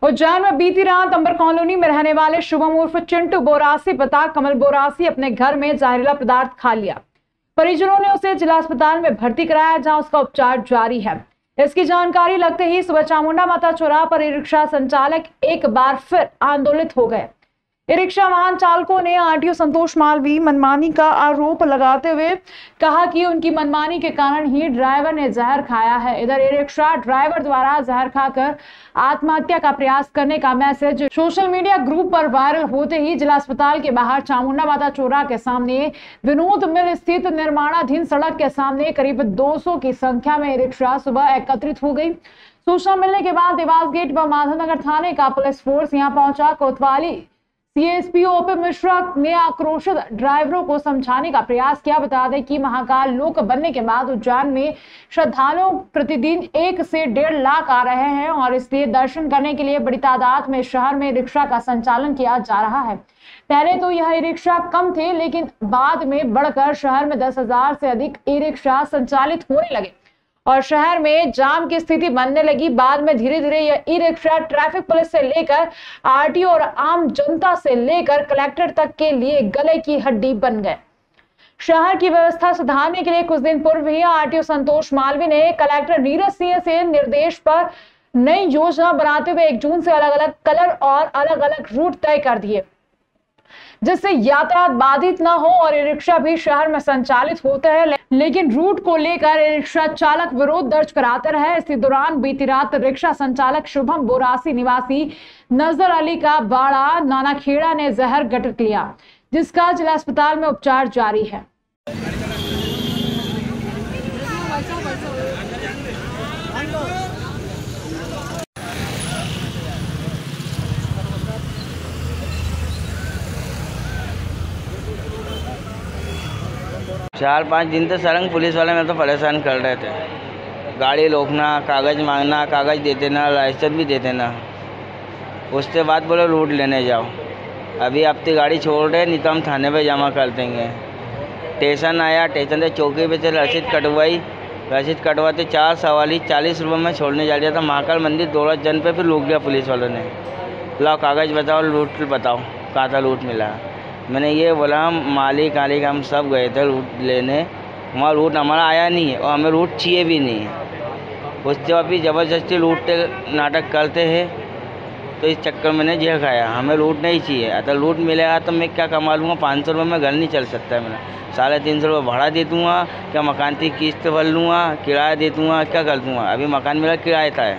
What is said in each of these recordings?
उज्जैन में बीती रात अंबर कॉलोनी में रहने वाले शुभम उर्फ चिंटू बोरासी पिता कमल बोरासी अपने घर में जहरीला पदार्थ खा लिया। परिजनों ने उसे जिला अस्पताल में भर्ती कराया, जहां उसका उपचार जारी है। इसकी जानकारी लगते ही सुबह चामुंडा माता चौराहा पर ई रिक्शा संचालक एक बार फिर आंदोलित हो गए। ई रिक्शा वाहन चालकों ने आरटीओ संतोष मालवी मनमानी का आरोप लगाते हुए कहा कि उनकी मनमानी के कारण ही ड्राइवर ने जहर खाया है। इधर ई रिक्शा ड्राइवर द्वारा जहर खाकर आत्महत्या का प्रयास करने का मैसेज सोशल मीडिया ग्रुप पर वायरल होते ही जिला अस्पताल के बाहर चामुंडा माता चौराहा के सामने विनोद मिल स्थित निर्माणाधीन सड़क के सामने करीब 200 की संख्या में ई रिक्शा सुबह एकत्रित हो गई। सूचना मिलने के बाद देवास गेट व माधवनगर थाने का पुलिस फोर्स यहां पहुंचा। कोतवाली सीएसपी ओपी मिश्रा ने आक्रोशित ड्राइवरों को समझाने का प्रयास किया। बता दें कि महाकाल लोक बनने के बाद उज्जैन में श्रद्धालु प्रतिदिन 1 से 1.5 लाख आ रहे हैं और इसलिए दर्शन करने के लिए बड़ी तादाद में शहर में रिक्शा का संचालन किया जा रहा है। पहले तो यह ई रिक्शा कम थे, लेकिन बाद में बढ़कर शहर में 10,000 से अधिक ई रिक्शा संचालित होने लगे और शहर में जाम की स्थिति बनने लगी। बाद में धीरे धीरे यह ई रिक्शा ट्रैफिक पुलिस से लेकर आरटीओ और आम जनता से लेकर कलेक्टर तक के लिए गले की हड्डी बन गए। शहर की व्यवस्था सुधारने के लिए कुछ दिन पूर्व ही आरटीओ संतोष मालवी ने कलेक्टर नीरज सिंह से निर्देश पर नई योजना बनाते हुए 1 जून से अलग अलग कलर और अलग अलग रूट तय कर दिए, जिससे यातायात बाधित न हो और ई रिक्शा भी शहर में संचालित होते हैं। लेकिन रूट को लेकर ई रिक्शा चालक विरोध दर्ज कराते रहे। इसी दौरान बीती रात रिक्शा संचालक शुभम बोरासी निवासी नजर अली का बाड़ा नानाखेड़ा ने जहर घटक लिया, जिसका जिला अस्पताल में उपचार जारी है। 4-5 दिन से सरंग पुलिस वाले मेरे तो परेशान कर रहे थे। गाड़ी रोकना, कागज़ मांगना, कागज़ दे देना, लाइसेंस भी दे देना। उसके बाद बोले रूट लेने जाओ। अभी आपकी गाड़ी छोड़ रहे, नहीं तो हम थाने पे जमा कर देंगे। स्टेशन आया, स्टेशन से चौकी पे से रसीद कटवाई। रसीद कटवाते 4 सवारी 40 रुपये में छोड़ने जा रहा था। महाकाल मंदिर दौलत जन पे फिर रोक लिया पुलिस वालों ने। लाओ कागज़ बताओ, रूट बताओ, कहाँ था रूट मिला। मैंने ये बोला मालिक हम सब गए थे रूट लेने, वहाँ रूट हमारा आया नहीं है और हमें रूट चाहिए भी नहीं है। उसके बाद भी ज़बरदस्ती रूट के नाटक करते हैं, तो इस चक्कर मैंने जेल खाया। हमें रूट नहीं चाहिए। अगर रूट मिलेगा तो मैं क्या कमा लूँगा। 500 रुपये में घर नहीं चल सकता है मेरा। 350 रुपये भाड़ा दे दूँगा, क्या मकान की किस्त भर लूँगा, किराया दे दूँगा, क्या कर दूँगा। अभी मकान मेरा किराए का है,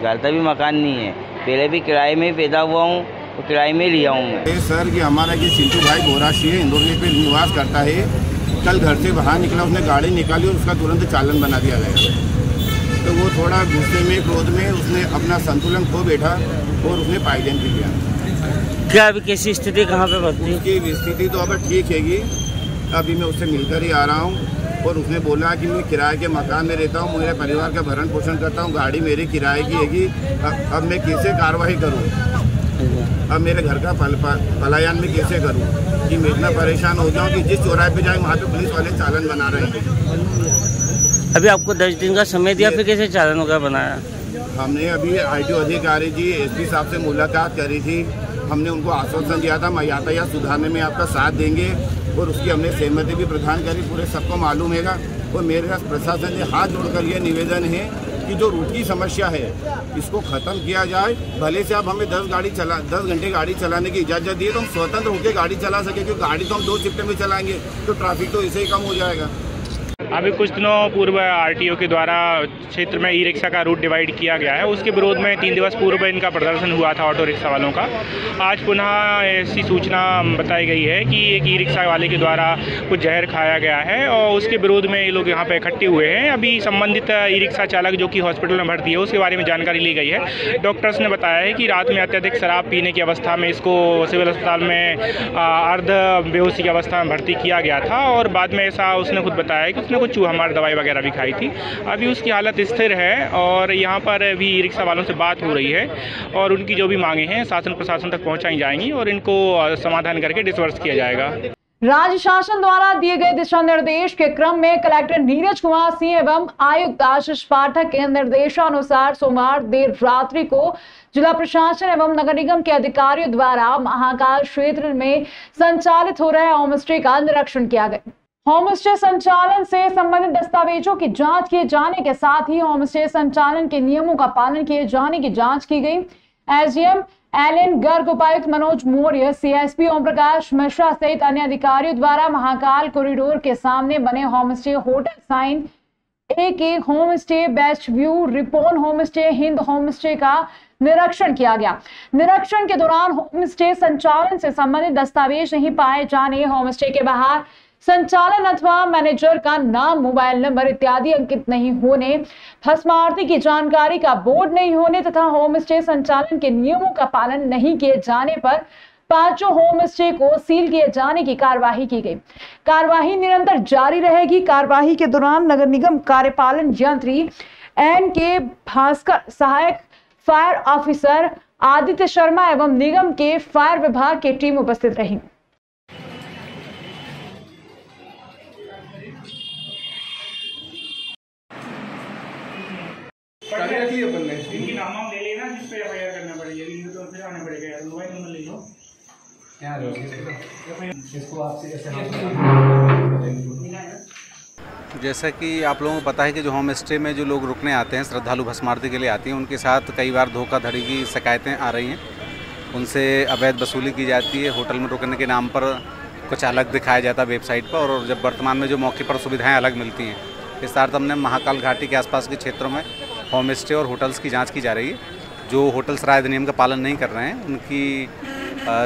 घर का भी मकान नहीं है। पहले भी किराए में ही पैदा हुआ हूँ, तो किराए में लिया हूँ मैं। सर कि हमारा कि चिंटू भाई बोरासी है, इंदौर पे निवास करता है। कल घर से बाहर निकला, उसने गाड़ी निकाली और उसका तुरंत चालान बना दिया गया। तो वो थोड़ा गुस्से में, क्रोध में उसने अपना संतुलन खो बैठा और उसने पायदेन भी किया। क्या अभी कैसी स्थिति कहाँ पे बढ़ती है? उसकी स्थिति तो अब ठीक हैगी। अभी मैं उससे मिलकर ही आ रहा हूँ और उसने बोला कि मैं किराए के मकान में रहता हूँ, मेरे परिवार का भरण पोषण करता हूँ, गाड़ी मेरी किराए की हैगी। अब मैं कैसे कार्रवाई करूँ, अब मेरे घर का पलायन में कैसे करूँ कि मैं इतना परेशान हो जाऊँ कि जिस चौराहे पे जाए वहाँ पे पुलिस वाले चालान बना रहे हैं। अभी आपको 10 दिन का समय दिया, फिर कैसे चालान का बनाया? हमने अभी आरटीओ अधिकारी जी एसपी साहब से मुलाकात करी थी। हमने उनको आश्वासन दिया था यातायात सुधारने में आपका साथ देंगे और उसकी हमने सहमति भी प्रदान करी। पूरे सबको मालूम है और मेरे पास प्रशासन से हाथ जोड़कर ये निवेदन है कि जो रूट की समस्या है इसको ख़त्म किया जाए। भले से आप हमें 10 घंटे गाड़ी चलाने की इजाज़त दिए तो हम स्वतंत्र होकर गाड़ी चला सके, क्योंकि गाड़ी तो हम 2 शिफ्ट में चलाएंगे तो ट्रैफिक तो इससे ही कम हो जाएगा। अभी कुछ दिनों पूर्व आरटीओ के द्वारा क्षेत्र में ई रिक्शा का रूट डिवाइड किया गया है। उसके विरोध में 3 दिवस पूर्व इनका प्रदर्शन हुआ था ऑटो रिक्शा वालों का। आज पुनः ऐसी सूचना बताई गई है कि एक ई रिक्शा वाले के द्वारा कुछ जहर खाया गया है और उसके विरोध में ये लोग यहाँ पे इकट्ठे हुए हैं। अभी संबंधित ई रिक्शा चालक जो कि हॉस्पिटल में भर्ती है उसके बारे में जानकारी ली गई है। डॉक्टर्स ने बताया है कि रात में अत्यधिक शराब पीने की अवस्था में इसको सिविल अस्पताल में अर्ध बेहोशी की अवस्था में भर्ती किया गया था और बाद में ऐसा उसने खुद बताया कि उसने कुछ चूहा दवाई वगैरह भी खाई थी। अभी उसकी हालत स्थिर है और यहाँ पर भी ई रिक्शा वालों से बात हो रही है और उनकी जो भी मांगे हैं शासन प्रशासन तक पहुँचाई जाएंगी और इनको समाधान करके डिस्पर्स किया जाएगा। राज्य शासन द्वारा दिए गए दिशा निर्देश के क्रम में कलेक्टर नीरज कुमार सिंह एवं आयुक्त आशीष पाठक के निर्देशानुसार सोमवार देर रात्रि को जिला प्रशासन एवं नगर निगम के अधिकारियों द्वारा महाकाल क्षेत्र में संचालित हो रहे होम स्टे का निरीक्षण किया गया। होम स्टे संचालन से संबंधित दस्तावेजों की जांच किए जाने के साथ ही होम स्टे संचालन के नियमों का पालन किए जाने की जांच की गई। एसडीएम एलएन गर्ग, उपायुक्त मनोज मौर्य, सीएसपी ओम प्रकाश मिश्रा सहित अन्य अधिकारियों द्वारा महाकाल कॉरिडोर के सामने बने होम स्टे होटल साइन एक home stay, best view, Ripon home stay, Hind home stay का निरीक्षण किया गया। निरीक्षण के दौरान होम स्टे संचालन से संबंधित दस्तावेज नहीं पाए जाने, होम स्टे के बाहर संचालन अथवा मैनेजर का नाम, मोबाइल नंबर इत्यादि अंकित नहीं होने, भस्मारती की जानकारी का बोर्ड नहीं होने तथा होम स्टे संचालन के नियमों का पालन नहीं किए जाने पर 5 होम स्टे को सील किए जाने की कार्यवाही की गई। कार्यवाही निरंतर जारी रहेगी। कार्यवाही के दौरान नगर निगम कार्यपालन यंत्री NK भास्कर, सहायक फायर ऑफिसर आदित्य शर्मा एवं निगम के फायर विभाग की टीम उपस्थित रही। इनकी नाम ले लेना जिस पे एफआईआर करना पड़ेगा, इनको तो फिर आने पड़ेगा यार, मोबाइल नंबर ले लो। क्या लो इसको आपसे जैसा कि आप लोगों को पता है कि जो होम स्टे में जो लोग रुकने आते हैं, श्रद्धालु भस्मारती के लिए आती हैं, उनके साथ कई बार धोखाधड़ी की शिकायतें आ रही हैं। उनसे अवैध वसूली की जाती है। होटल में रुकने के नाम पर कुछ अलग दिखाया जाता है वेबसाइट पर, और जब वर्तमान में जो मौके पर सुविधाएं अलग मिलती हैं, इस अर्थ हमने महाकाल घाटी के आसपास के क्षेत्रों में होम स्टे और होटल्स की जांच की जा रही है। जो होटल्स राय अधिनियम का पालन नहीं कर रहे हैं, उनकी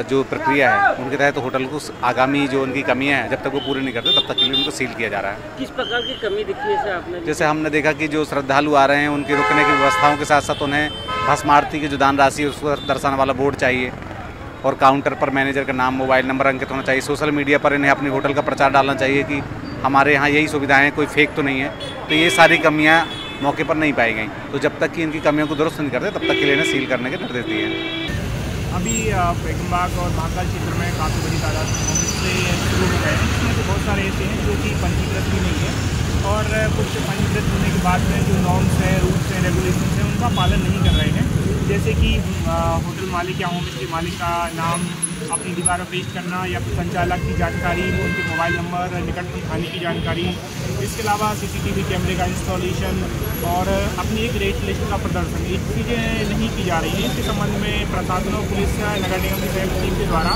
जो प्रक्रिया है, उनके तहत होटल को आगामी जो उनकी कमियां हैं, जब तक वो पूरी नहीं करते तब तक के लिए उनको सील किया जा रहा है। किस प्रकार की कमी दिखी है आपने? जैसे हमने देखा कि जो श्रद्धालु आ रहे हैं, उनके रुकने की व्यवस्थाओं के साथ साथ उन्हें भस्मारती की जो दान राशि है उसको दर्शाने वाला बोर्ड चाहिए, और काउंटर पर मैनेजर का नाम, मोबाइल नंबर अंकित होना चाहिए। सोशल मीडिया पर इन्हें अपनी होटल का प्रचार डालना चाहिए कि हमारे यहाँ यही सुविधाएं, कोई फेक तो नहीं है। तो ये सारी कमियाँ मौके पर नहीं पाई गई। तो जब तक कि इनकी कमियों को दुरुस्त नहीं करते तब तक के लिए इन्हें सील करने के निर्देश दिए हैं। अभी बेगमबाग और महाकाल क्षेत्र में काफ़ी बड़ी तादाद में होम स्टे शुरू हो गए हैं, जिसमें से बहुत सारे ऐसे हैं जो कि पंजीकृत भी नहीं है, और कुछ पंजीकृत होने के बाद में जो नॉर्म्स हैं, रूल्स हैं, रेगुलेशंस हैं, उनका पालन नहीं कर रहे हैं। जैसे कि होटल मालिक या होम स्टे मालिक का नाम अपनी दीवार पर पेश करना, या फिर संचालक की जानकारी, उनके मोबाइल नंबर, निकटतम थाने की जानकारी, इसके अलावा CCTV कैमरे का इंस्टॉलेशन और अपनी एक रेट लिस्ट का प्रदर्शन, ये चीज़ें नहीं की जा रही हैं। इसके संबंध में प्रशासन और पुलिस नगर निगम की संयुक्त टीम के द्वारा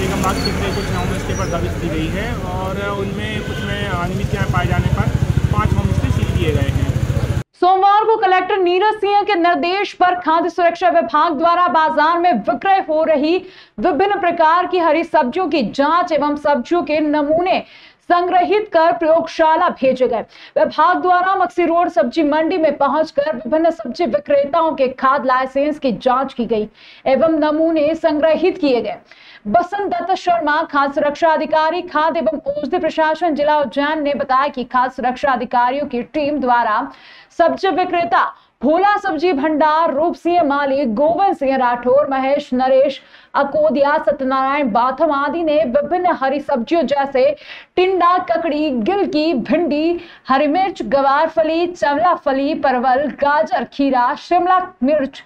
बेगमबाग क्षेत्र में कुछ होम स्टे पर दबिश दी गई है, और उनमें कुछ में अनियमितताएं पाए जाने पर 5 होम स्टे सील किए गए हैं। सोमवार को कलेक्टर नीरज सिंह के निर्देश पर खाद्य सुरक्षा विभाग द्वारा बाजार में विक्रय हो रही विभिन्न प्रकार की हरी सब्जियों की जांच एवं सब्जियों के नमूने संग्रहित कर प्रयोगशाला भेजे गए। विभाग द्वारा मक्सी रोड सब्जी मंडी में पहुंचकर विभिन्न सब्जी विक्रेताओं के खाद्य लाइसेंस की जांच की गई एवं नमूने संग्रहित किए गए। बसंत दत्त शर्मा, खाद्य सुरक्षा अधिकारी, खाद्य एवं औषधि प्रशासन जिला उज्जैन ने बताया कि खाद्य सुरक्षा अधिकारियों की टीम द्वारा सब्जी विक्रेता भोला सब्जी भंडार, रूप सिंह माली, गोविंद सिंह राठौर, महेश नरेश अकोदिया, सत्यनारायण बाथम आदि ने विभिन्न हरी सब्जियों जैसे टिंडा, ककड़ी, गिलकी, भिंडी, हरी मिर्च, गवार फली, चवला फली, परवल, गाजर, खीरा, शिमला मिर्च,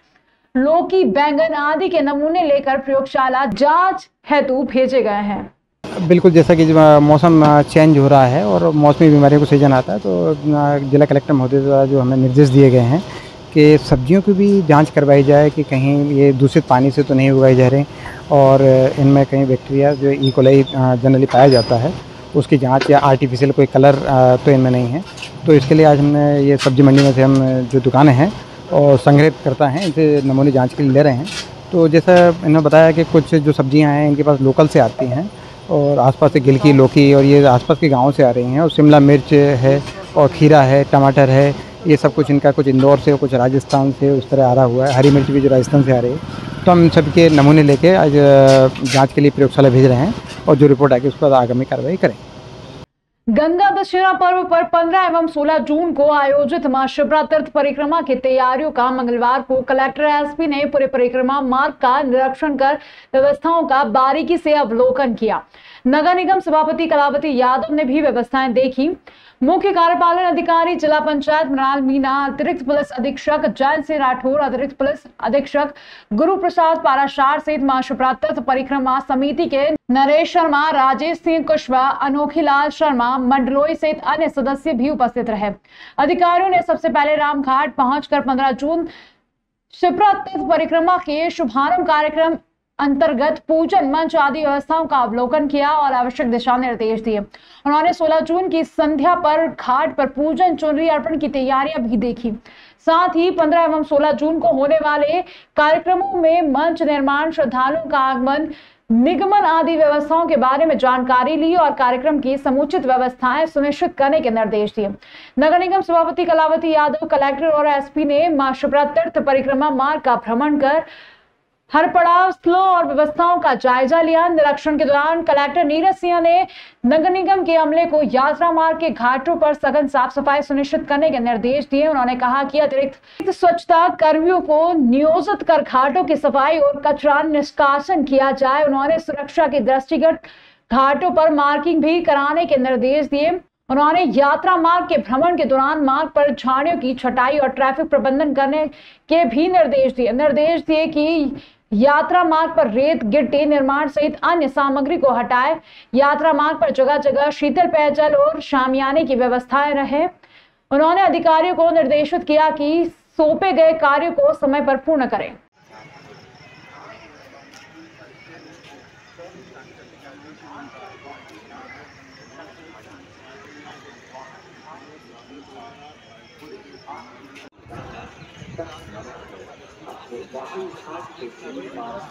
लौकी, बैंगन आदि के नमूने लेकर प्रयोगशाला जांच हेतु भेजे गए हैं। बिल्कुल, जैसा कि मौसम चेंज हो रहा है और मौसमी बीमारियों को सीजन आता है, तो जिला कलेक्टर महोदय द्वारा जो हमें निर्देश दिए गए हैं कि सब्जियों की भी जांच करवाई जाए कि कहीं ये दूषित पानी से तो नहीं उगाई जा रही, और इनमें कहीं बैक्टीरिया जो ई कोलाई जनरली पाया जाता है उसकी जांच, या आर्टिफिशियल कोई कलर तो इनमें नहीं है। तो इसके लिए आज हमने ये सब्जी मंडी में से हम जो दुकानें हैं और संग्रहित करता हैं, इनसे नमूने जाँच के लिए ले रहे हैं। तो जैसा इन्होंने बताया कि कुछ जो सब्जियाँ हैं इनके पास लोकल से आती हैं, और आसपास से गिलकी, लौकी और ये आसपास के गांव से आ रही हैं, और शिमला मिर्च है और खीरा है, टमाटर है, ये सब कुछ इनका कुछ इंदौर से, कुछ राजस्थान से उस तरह आ रहा हुआ है। हरी मिर्च भी जो राजस्थान से आ रही है। तो हम सब के नमूने लेके आज जांच के लिए प्रयोगशाला भेज रहे हैं, और जो रिपोर्ट आएगी उस पर आगामी कार्रवाई करें। गंगा दशहरा पर्व पर 15 एवं 16 जून को आयोजित मां शिप्रा तीर्थ परिक्रमा की तैयारियों का मंगलवार को कलेक्टर एसपी ने पूरे परिक्रमा मार्ग का निरीक्षण कर व्यवस्थाओं का बारीकी से अवलोकन किया। नगर निगम सभापति कलावती यादव ने भी व्यवस्थाएं देखी। मुख्य कार्यपालन अधिकारी जिला पंचायत मृणाल मीना, अतिरिक्त पुलिस अधीक्षक जैन सिंह राठौर, अतिरिक्त पुलिस अधीक्षक गुरु प्रसाद पाराशार सहित मां शिप्रा तीर्थ परिक्रमा समिति के नरेश शर्मा, राजेश सिंह कुशवाहा, अनोखीलाल शर्मा, मंडलोई सहित अन्य सदस्य भी उपस्थित रहे। अधिकारियों ने सबसे पहले रामघाट पहुंचकर 15 जून शिप्रा तीर्थ परिक्रमा के शुभारंभ कार्यक्रम अंतर्गत पूजन मंच आदि व्यवस्थाओं का अवलोकन किया और आवश्यक दिशा निर्देश दिए। उन्होंने 16 जून की संध्या पर घाट पर पूजन चुनरी अर्पण की तैयारियां भी देखी। साथ ही 15 एवं 16 जून को होने वाले कार्यक्रमों में मंच निर्माण, श्रद्धालुओं का आगमन, निगमन आदि व्यवस्थाओं के बारे में जानकारी ली और कार्यक्रम की समुचित व्यवस्थाएं सुनिश्चित करने के निर्देश दिए। नगर निगम सभापति कलावती यादव, कलेक्टर और एसपी ने मां शिप्रा तीर्थ परिक्रमा मार्ग का भ्रमण कर हर पड़ाव स्थलों और व्यवस्थाओं का जायजा लिया। निरीक्षण के दौरान कलेक्टर नीरज सिंह ने नगर निगम के अमले को यात्रा मार्ग के घाटों पर सघन साफ सफाई सुनिश्चित करने के निर्देश दिए। उन्होंने कहा कि अतिरिक्त स्वच्छता कर्मियों को नियोजित कर घाटों की सफाई और कचरा निष्कासन किया जाए। उन्होंने सुरक्षा के दृष्टिगत घाटों पर मार्किंग भी कराने के निर्देश दिए। उन्होंने यात्रा मार्ग के भ्रमण के दौरान मार्ग पर झाड़ियों की छटाई और ट्रैफिक प्रबंधन करने के भी निर्देश दिए कि यात्रा मार्ग पर रेत, गिट्टी, निर्माण सहित अन्य सामग्री को हटाए। यात्रा मार्ग पर जगह जगह शीतल पेयजल और शामियाने की व्यवस्थाएं रहे। उन्होंने अधिकारियों को निर्देशित किया कि सौंपे गए कार्यों को समय पर पूर्ण करें।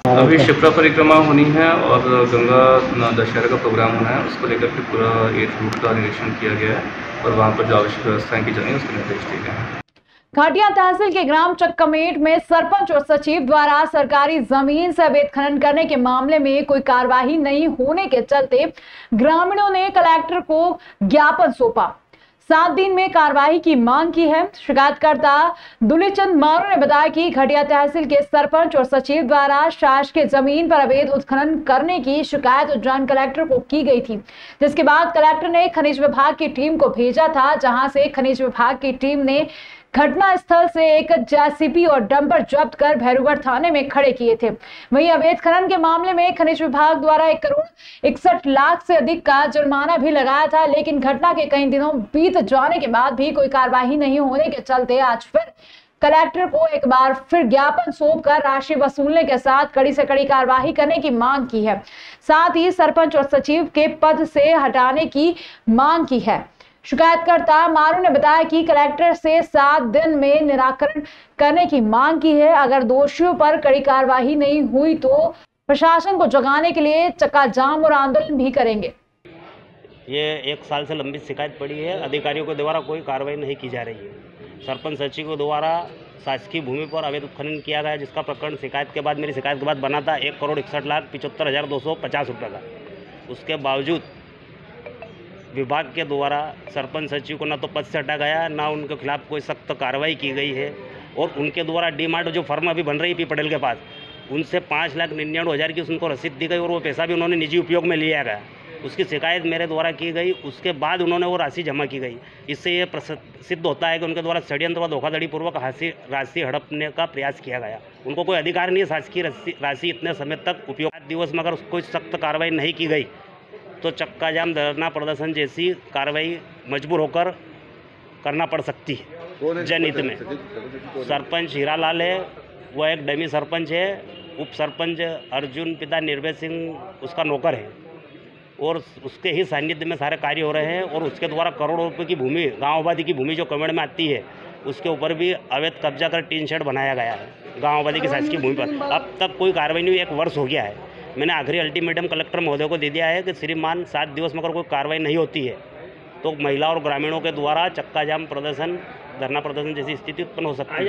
अभी शिप्रा परिक्रमा होनी है और गंगा दशहरा का प्रोग्राम होना है, उसको लेकर के पूरा एक रूट का निरीक्षण किया गया है और वहाँ पर जो आवश्यक व्यवस्थाएं की जाएंगी उसके निर्देश दिए गए हैं। घाटिया तहसील के ग्राम चक्कमेट में सरपंच और सचिव द्वारा सरकारी जमीन से अवैध खनन करने के मामले में कोई कार्यवाही नहीं होने के चलते ग्रामीणों ने कलेक्टर को ज्ञापन सौंपा। 7 दिन में कार्रवाई की मांग की है। शिकायतकर्ता दुलीचंद मारू ने बताया कि घटिया तहसील के सरपंच और सचिव द्वारा शासकीय जमीन पर अवैध उत्खनन करने की शिकायत उज्जैन कलेक्टर को की गई थी, जिसके बाद कलेक्टर ने खनिज विभाग की टीम को भेजा था, जहां से खनिज विभाग की टीम ने घटना स्थल से एक जेसीबी और डंपर जब्त कर भैरूगढ़ थाने में खड़े किए थे। वहीं अवैध खनन के मामले में खनिज विभाग द्वारा 1 करोड़ 61 लाख से अधिक का जुर्माना भी लगाया था, लेकिन घटना के कई दिनों बीत जाने के बाद भी कोई कार्यवाही नहीं होने के चलते आज फिर कलेक्टर को एक बार फिर ज्ञापन सौंपकर राशि वसूलने के साथ कड़ी से कड़ी कार्यवाही करने की मांग की है। साथ ही सरपंच और सचिव के पद से हटाने की मांग की है। शिकायतकर्ता मारू ने बताया कि कलेक्टर से 7 दिन में निराकरण करने की मांग की है। अगर दोषियों पर कड़ी कार्रवाई नहीं हुई तो प्रशासन को जगाने के लिए चक्का जाम और आंदोलन भी करेंगे। ये 1 साल से लंबी शिकायत पड़ी है, अधिकारियों के द्वारा कोई कार्रवाई नहीं की जा रही है। सरपंच सचिव के द्वारा शासकीय भूमि पर अवैध उत्खनन किया गया, जिसका प्रकरण शिकायत के बाद मेरी शिकायत के बाद बना था 1,61,75,250 रुपये का। उसके बावजूद विभाग के द्वारा सरपंच सचिव को न तो पद से हटा गया, ना उनके खिलाफ कोई सख्त कार्रवाई की गई है। और उनके द्वारा डीमार्ट जो फर्म अभी बन रही पी पटेल के पास, उनसे 5,99,000 की उनको रसीद दी गई और वो पैसा भी उन्होंने निजी उपयोग में लिया गया। उसकी शिकायत मेरे द्वारा की गई, उसके बाद उन्होंने वो राशि जमा की गई। इससे ये सिद्ध होता है कि उनके द्वारा षड्यंत्र व धोखाधड़ीपूर्वक राशि हड़पने का प्रयास किया गया। उनको कोई अधिकार नहीं है शासकीय राशि इतने समय तक उपयोग। 7 दिवस में अगर कोई सख्त कार्रवाई नहीं की गई तो चक्का जाम, धरना प्रदर्शन जैसी कार्रवाई मजबूर होकर करना पड़ सकती है। जनहित में सरपंच हीरालाल है, वह एक डमी सरपंच है। उप सरपंच अर्जुन पिता निर्भय सिंह उसका नौकर है और उसके ही सानिध्य में सारे कार्य हो रहे हैं। और उसके द्वारा करोड़ों रुपए की भूमि, गाँव आबादी की भूमि जो कमेड़ में आती है, उसके ऊपर भी अवैध कब्जा कर टीन शेड बनाया गया है गाँव आबादी की शासकीय भूमि पर। अब तक कोई कार्रवाई नहीं हुई, 1 वर्ष हो गया है। मैंने आखिरी अल्टीमेटम कलेक्टर महोदय को दे दिया है कि श्रीमान 7 दिवस में अगर कोई कार्रवाई नहीं होती है तो महिला और ग्रामीणों के द्वारा चक्का जाम प्रदर्शन, धरना प्रदर्शन जैसी स्थिति उत्पन्न हो सकती है।